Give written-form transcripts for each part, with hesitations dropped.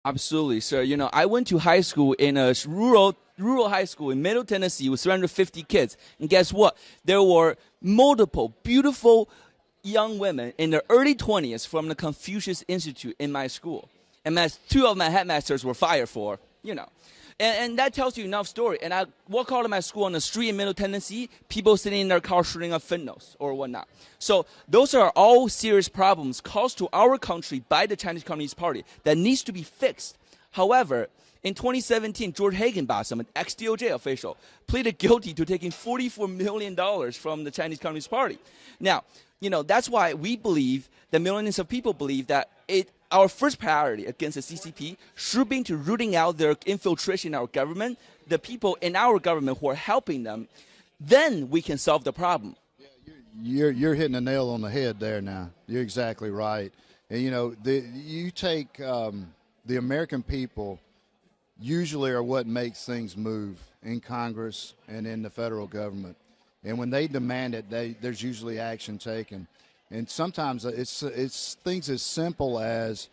Absolutely, sir. You know, I went to high school in a rural high school in Middle Tennessee with 350 kids. And guess what? There were multiple beautiful young women in their early 20s from the Confucius Institute in my school. And two of my headmasters were fired for, you know. And that tells you enough story. And I walk out of my school on the street in Middle Tennessee, people sitting in their car shooting up fentanyl or whatnot. So those are all serious problems caused to our country by the Chinese Communist Party that needs to be fixed. However, in 2017, George Higginbotham, an ex-DOJ official, pleaded guilty to taking $44 million from the Chinese Communist Party. Now, you know, that's why we believe, that millions of people believe that our first priority against the CCP should be to rooting out their infiltration in our government, the people in our government who are helping them. Then we can solve the problem. Yeah, you're hitting the nail on the head there now. You're exactly right. And, you know, you take the American people usually are what makes things move in Congress and in the federal government. And when they demand it, there's usually action taken. And sometimes it's things as simple as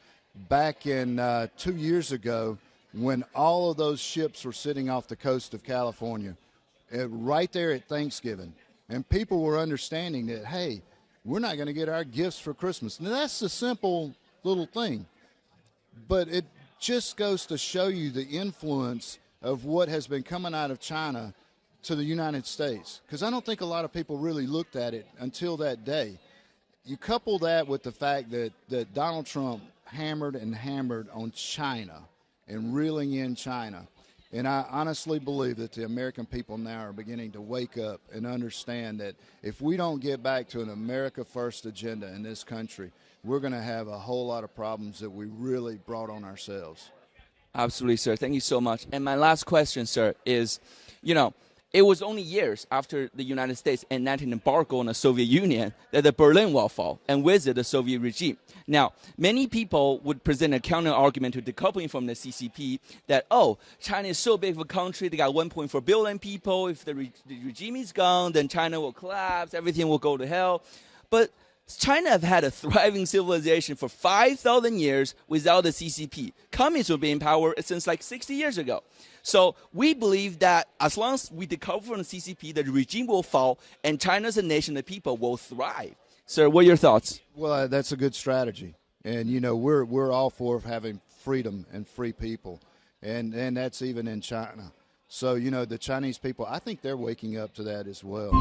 back in 2 years ago when all of those ships were sitting off the coast of California, right there at Thanksgiving. And people were understanding that, hey, we're not going to get our gifts for Christmas. Now, that's a simple little thing. But it just goes to show you the influence of what has been coming out of China to the United States. Because I don't think a lot of people really looked at it until that day. You couple that with the fact that Donald Trump hammered on China and reeling in China. And I honestly believe that the American people now are beginning to wake up and understand that if we don't get back to an America First agenda in this country, we're going to have a whole lot of problems that we really brought on ourselves. Absolutely, sir. Thank you so much. And my last question, sir, is, you know, it was only years after the United States enacted an embargo on the Soviet Union that the Berlin Wall fell, and with it, the Soviet regime. Now, many people would present a counter-argument to decoupling from the CCP that, oh, China is so big of a country, they got 1.4 billion people. If the regime is gone, then China will collapse, everything will go to hell. But China have had a thriving civilization for 5,000 years without the CCP. Communists will be in power since like 60 years ago. So we believe that as long as we decouple from the CCP, the regime will fall and China as a nation, the people will thrive. Sir, what are your thoughts? Well, that's a good strategy. And, you know, we're all for having freedom and free people. And that's even in China. So, you know, the Chinese people, I think they're waking up to that as well.